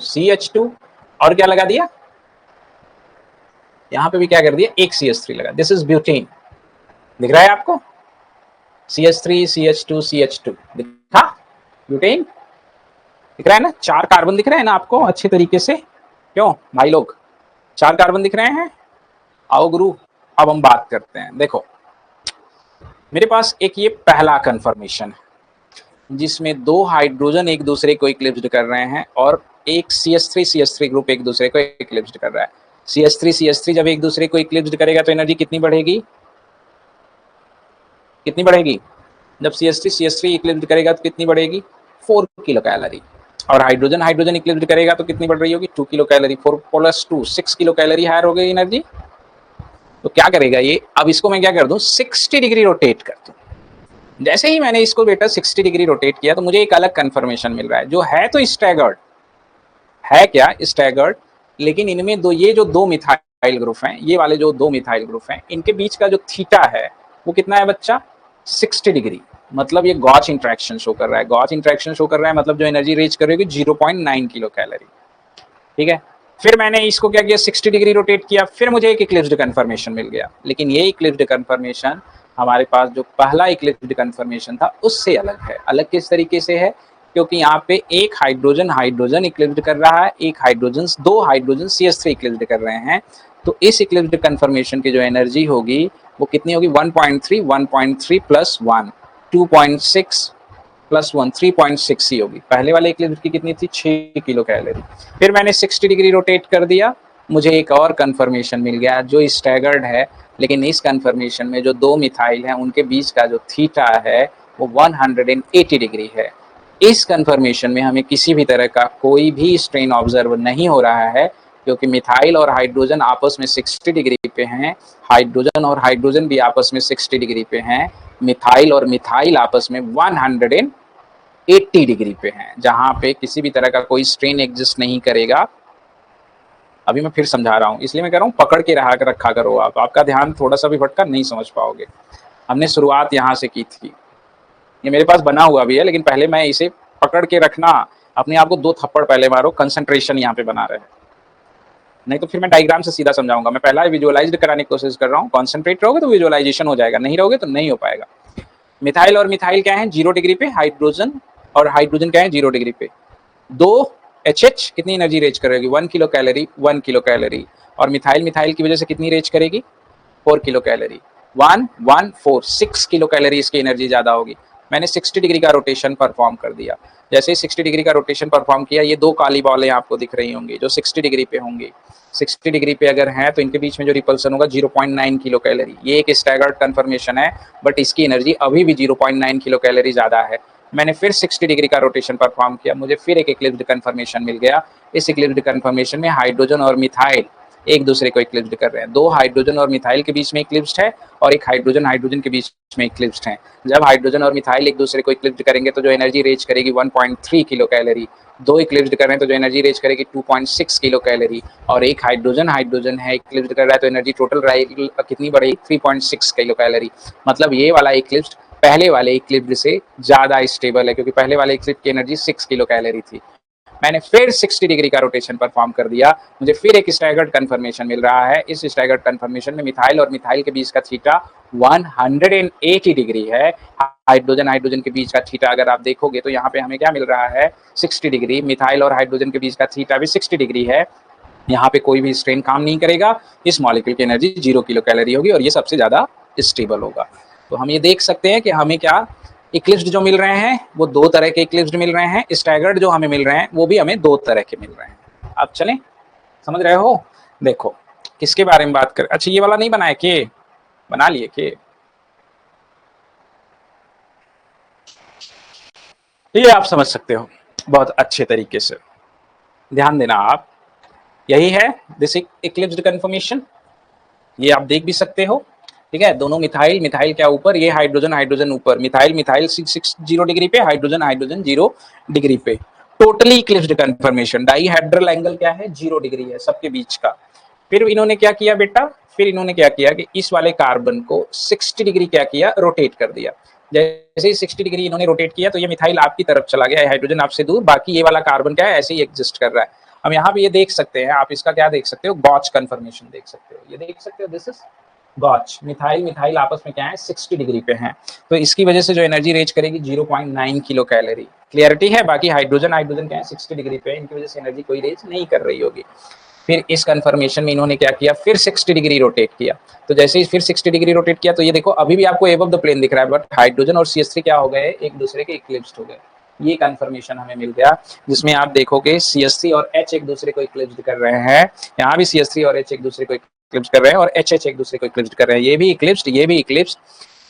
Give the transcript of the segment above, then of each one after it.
CH2 और क्या लगा दिया, यहां पे भी क्या कर दिया, एक CH3 लगा। दिस इज ब्यूटेन, दिख रहा है आपको, CH3 CH2 CH2 दिखा, ब्यूटेन दिख रहा है ना, 4 कार्बन दिख रहे हैं ना आपको अच्छे तरीके से, क्यों भाई लोग 4 कार्बन दिख रहे हैं। आओ गुरु अब हम बात करते हैं। देखो मेरे पास एक ये पहला कंफर्मेशन है जिसमें 2 हाइड्रोजन एक दूसरे को इक्लिप्स्ड कर रहे हैं और एक CH3 ग्रुप एक दूसरे को इक्लिप्स्ड कर रहा है। CH3 जब एक दूसरे को इक्लिप्स्ड करेगा तो एनर्जी कितनी बढ़ेगी, कितनी बढ़ेगी, जब CH3 इक्लिप्स्ड करेगा तो कितनी बढ़ेगी, 4 किलो कैलोरी। और हाइड्रोजन इक्लिप्स्ड करेगा तो कितनी बढ़ रही होगी, 2 kilo calorie. 4 + 2 6 kilo calorie higher हो गई एनर्जी। तो क्या करेगा ये, अब इसको मैं क्या कर दूं, 60 डिग्री रोटेट कर दूं। जैसे ही मैंने इसको बेटा 60 डिग्री रोटेट किया तो मुझे एक अलग कंफर्मेशन मिल रहा है, जो है तो स्टैगर्ड है, क्या स्टैगर्ड, लेकिन इनमें दो, ये जो 2 मिथाइल ग्रुप हैं, ये वाले जो 2 मिथाइल ग्रुप हैं, इनके बीच का जो थीटा है वो कितना है बच्चा, 60 डिग्री। मतलब ये गॉच इंट्रैक्शन शो कर रहा है, गॉच इंट्रैक्शन शो कर रहा है, मतलब जो एनर्जी रीच करेगी 0.9 किलो कैलोरी। ठीक है, फिर मैंने इसको क्या किया, 60 डिग्री रोटेट किया, फिर मुझे एक इक्लिप्स्ड कंफर्मेशन मिल गया। लेकिन ये इक्लिप्स्ड कंफर्मेशन हमारे पास जो पहला इक्लिप्स्ड कंफर्मेशन था उससे अलग है। अलग किस तरीके से है, क्योंकि यहाँ पे एक हाइड्रोजन इक्लिप्स्ड कर रहा है, एक हाइड्रोजन, 2 हाइड्रोजन CH3 इक्लिप्स्ड कर रहे हैं। तो इस इक्लिप्स्ड कंफर्मेशन की जो एनर्जी होगी वो कितनी होगी, 1.3 प्लस 1 2.6 प्लस 1 3.6 ही होगी। पहले वाले इक्लिप्स की कितनी थी, 6 किलो कैलोरी। फिर मैंने 60 डिग्री रोटेट कर दिया, मुझे एक और कंफर्मेशन मिल गया जो स्टैगर्ड है, लेकिन इस कंफर्मेशन में जो 2 मिथाइल हैं उनके बीच का जो थीटा है वो 180 डिग्री है। इस कंफर्मेशन में हमें किसी भी तरह का कोई भी स्ट्रेन ऑब्जर्व नहीं हो रहा है, क्योंकि मिथाइल और हाइड्रोजन आपस में 60 डिग्री पे हैं, हाइड्रोजन और हाइड्रोजन भी आपस में 60 डिग्री पे हैं, मिथाइल और मिथाइल आपस में 180 डिग्री पे हैं, जहां पे किसी भी तरह का कोई स्ट्रेन एग्जिस्ट नहीं करेगा। अभी मैं फिर समझा रहा हूं, इसलिए मैं कह रहा हूं पकड़ के रखा करो, आपका ध्यान थोड़ा सा भी भटका नहीं समझ पाओगे। हमने शुरुआत यहां से की थी, ये मेरे पास बना हुआ भी है, लेकिन पहले मैं इसे पकड़ के रखना, अपने आप को 2 थप्पड़ पहले मारो, कंसंट्रेशन यहाँ पे बना रहे, नहीं तो फिर मैं डायग्राम से सीधा समझाऊंगा। मैं पहला विजुअलाइज कराने की कोशिश कर रहा हूँ, कॉन्सेंट्रेट रहोगे तो विजुअलाइजेशन हो जाएगा, नहीं रहोगे तो नहीं हो पाएगा। मिथाइल और मिथाइल क्या है, 0 डिग्री पे, हाइड्रोजन और हाइड्रोजन क्या है, 0 डिग्री पे। 2 HH कितनी एनर्जी रेज करेगी, 1 किलो कैलोरी, 1 किलो कैलोरी। और मिथाइल की वजह से कितनी रेज करेगी, 4 किलो कैलोरी। 1 1 4 6 किलो कैलोरी इसकी एनर्जी ज्यादा होगी। मैंने 60 डिग्री का रोटेशन परफॉर्म कर दिया। जैसे 60 डिग्री का रोटेशन परफॉर्म किया, ये 2 काली बॉलें आपको दिख रही होंगी जो 60 डिग्री पे होंगी। 60 डिग्री पे अगर है तो इनके बीच में जो रिपल्सन होगा 0.9 किलो कैलोरी। ये एक स्टैगर्ड कंफर्मेशन है, बट इसकी एनर्जी अभी भी 0.9 किलो कैलोरी ज्यादा है। मैंने फिर 60 डिग्री का रोटेशन परफॉर्म किया, मुझे फिर एक इक्लिप्स्ड कंफर्मेशन मिल गया। इस इक्लिप्स्ड कंफर्मेशन में हाइड्रोजन और मिथाइल एक दूसरे को इक्लिप्स्ड कर रहे हैं। 2 हाइड्रोजन और मिथाइल के बीच में इक्लिप्स्ड है और एक हाइड्रोजन के बीच में इक्लिप्स्ड है। जब हाइड्रोजन और मिथाइल एक दूसरे को इक्लिप्स्ड करेंगे तो जो एनर्जी रेज करेगी 1.3 किलो कैलोरी। 2 इक्लिप्स्ड कर रहे हैं तो जो एनर्जी रेज करेगी 2.6 किलो कैलोरी। और एक हाइड्रोजन है इक्लिप्स्ड कर रहा है तो एनर्जी टोटल कितनी बढ़ेगी, 3.6 किलो कैलोरी। मतलब ये वाला इक्लिप्स्ड पहले वाले इक्लिप्स्ड से ज्यादा स्टेबल है, क्योंकि पहले वाले इक्लिप्स की एनर्जी 6 किलो कैलोरी थी। मैंने फिर 60 डिग्री का रोटेशन परफॉर्म कर दिया, मुझे फिर एक स्टैगर्ड कंफर्मेशन मिल रहा है। इस स्टैगर्ड कंफर्मेशन में मिथाइल और मिथाइल के बीच का थीटा 180 डिग्री है। हाइड्रोजन के बीच का थीटा अगर आप देखोगे तो यहाँ पे हमें क्या मिल रहा है, 60 डिग्री। मिथाइल और हाइड्रोजन के बीच का थीटा भी 60 डिग्री है। यहाँ पे कोई भी स्ट्रेन काम नहीं करेगा, इस मॉलिक्यूल की एनर्जी 0 किलो कैलोरी होगी और ये सबसे ज्यादा स्टेबल होगा। तो हम ये देख सकते हैं कि हमें क्या इक्लिप्स्ड जो मिल रहे हैं वो 2 तरह के इक्लिप्स्ड मिल रहे हैं, स्टैगर्ड जो हमें मिल रहे हैं वो भी हमें 2 तरह के मिल रहे हैं। आप चलें, समझ रहे हो। देखो किसके बारे में बात करें, अच्छा ये वाला नहीं बनाया, के बना लिए के, ये आप समझ सकते हो बहुत अच्छे तरीके से, ध्यान देना आप। यही है दिस इक्लिप्स्ड कंफर्मेशन, ये आप देख भी सकते हो। ठीक है, दोनों मिथाइल क्या ऊपर, ये हाइड्रोजन ऊपर, मिथाइल 0 डिग्री पे, हाइड्रोजन 0 डिग्री पे। Totally eclipsed confirmation. Dihedral angle क्या है, 0 डिग्री है सबके बीच का। फिर इन्होंने क्या किया बेटा, फिर इन्होंने क्या किया कि इस वाले कार्बन को 60 डिग्री क्या किया, रोटेट कर दिया। जैसे ही 60 डिग्री इन्होंने रोटेट किया तो ये मिथाइल आपकी तरफ चला गया, हाइड्रोजन आपसे दूर, बाकी ये वाला कार्बन क्या है, ऐसे ही एग्जिस्ट कर रहा है। अब यहाँ पे ये देख सकते हैं आप, इसका क्या देख सकते हो, गॉच कन्फर्मेशन देख सकते हो, ये देख सकते हो, दिस इज गॉच। मिथाइल मिथाइल आपस में क्या है 60 डिग्री पे हैं, तो इसकी वजह से जो एनर्जी रेंज करेगी 0.9 किलो कैलोरी। क्लियरिटी है? बाकी हाइड्रोजन हाइड्रोजन क्या है 60 डिग्री पे, इनकी वजह से एनर्जी कोई रेंज नहीं कर रही होगी। फिर इस कन्फर्मेशन में इन्होंने क्या किया, फिर 60 डिग्री रोटेट किया, तो जैसे ही फिर 60 डिग्री रोटेट किया तो ये देखो अभी भी आपको एबव द प्लेन दिख रहा है, बट हाइड्रोजन और CH3 क्या हो गए, एक दूसरे के इक्लिप्स्ड हो गए। ये कन्फर्मेशन हमें मिल गया, जिसमें आप देखोगे CH3 और H एक दूसरे को इक्लिप्स्ड कर रहे हैं, यहाँ भी CH3 और H एक दूसरे को इक्लिप्स्ड कर रहे हैं, और HH एक दूसरे को इक्लिप्स्ड कर रहे हैं, ये भी इक्लिप्स्ड, ये भी इक्लिप्स्ड,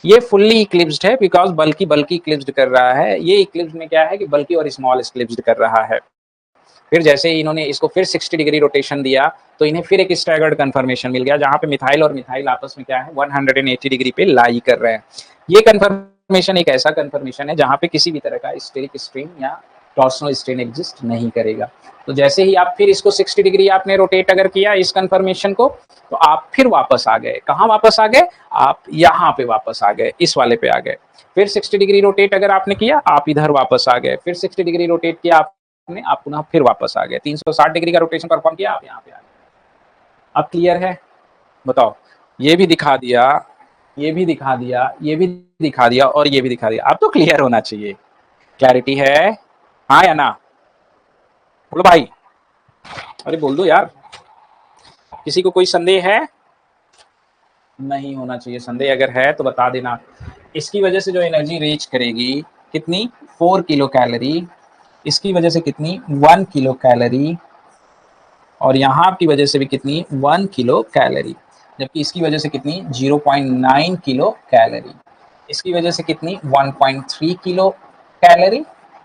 ये फुल्ली इक्लिप्स्ड है बिकॉज बल्कि बल्कि इक्लिप्स्ड कर रहा है। ये इक्लिप्स्ड में क्या है कि बल्कि और स्मॉल इक्लिप्स्ड कर रहा है। फिर जैसे ही इन्होंने इसको फिर 60 डिग्री रोटेशन दिया तो इन्हें फिर एक स्टैगर्ड कन्फर्मेशन मिल गया, जहां पे मिथाइल और मिथाइल आपस में क्या है 180 डिग्री पे लाई कर रहे हैं। ये कन्फर्मेशन एक ऐसा कन्फर्मेशन है जहां पे किसी भी तरह का स्टेरिक स्ट्रेन या टॉर्सनल स्ट्रेन एग्जिस्ट नहीं करेगा। तो जैसे ही आप फिर इसको 60 डिग्री आपने रोटेट अगर किया इस कन्फर्मेशन को, तो आप फिर वापस आ गए, कहाँ वापस आ गए, आप यहाँ पे वापस आ गए, इस वाले पे आ गए। फिर 60 डिग्री रोटेट अगर आपने किया आप इधर वापस आ गए, फिर 60 डिग्री रोटेट किया आप पुनः फिर वापस आ गए, 360 डिग्री का रोटेशन परफॉर्म किया, आप यहाँ पे आ गए। अब क्लियर है? बताओ, ये भी दिखा दिया, ये भी दिखा दिया, ये भी दिखा दिया और ये भी दिखा दिया, अब तो क्लियर होना चाहिए। क्लैरिटी है? हाँ या ना? बोलो भाई, अरे बोल दो यार। किसी को कोई संदेह है? नहीं होना चाहिए संदेह, अगर है तो बता देना। इसकी वजह से जो एनर्जी रीच करेगी कितनी, 4 किलो कैलोरी, इसकी वजह से कितनी 1 किलो कैलोरी, और यहाँ की वजह से भी कितनी 1 किलो कैलोरी, जबकि इसकी वजह से कितनी 0.9 किलो कैलोरी, इसकी वजह से कितनी 1.3 किलो कैलोरी,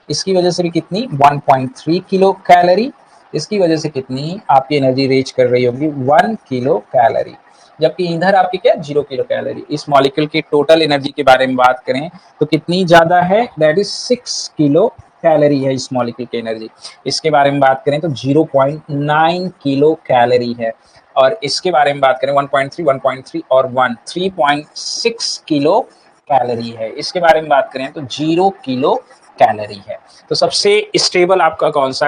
इसकी वजह से भी कितनी 1.3 किलो कैलोरी, इसकी वजह से कितनी आपकी एनर्जी रीच कर रही होगी 1 किलो कैलोरी, जबकि इधर आपकी क्या 0 किलो कैलोरी। इस मॉलिक्यूल की टोटल एनर्जी के बारे में बात करें तो कितनी ज्यादा है, दैट इज 6 किलो कैलोरी है इस मॉलिक्यूल की एनर्जी। इसके बारे में बात करें तो 0.9 किलो कैलोरी है, और इसके बारे में बात करें 1.3 1.3 और 1 3.6 किलो कैलोरी है। इसके बारे में बात करें तो 0 किलो कैलोरी है। तो सबसे स्टेबल आपका कौन सा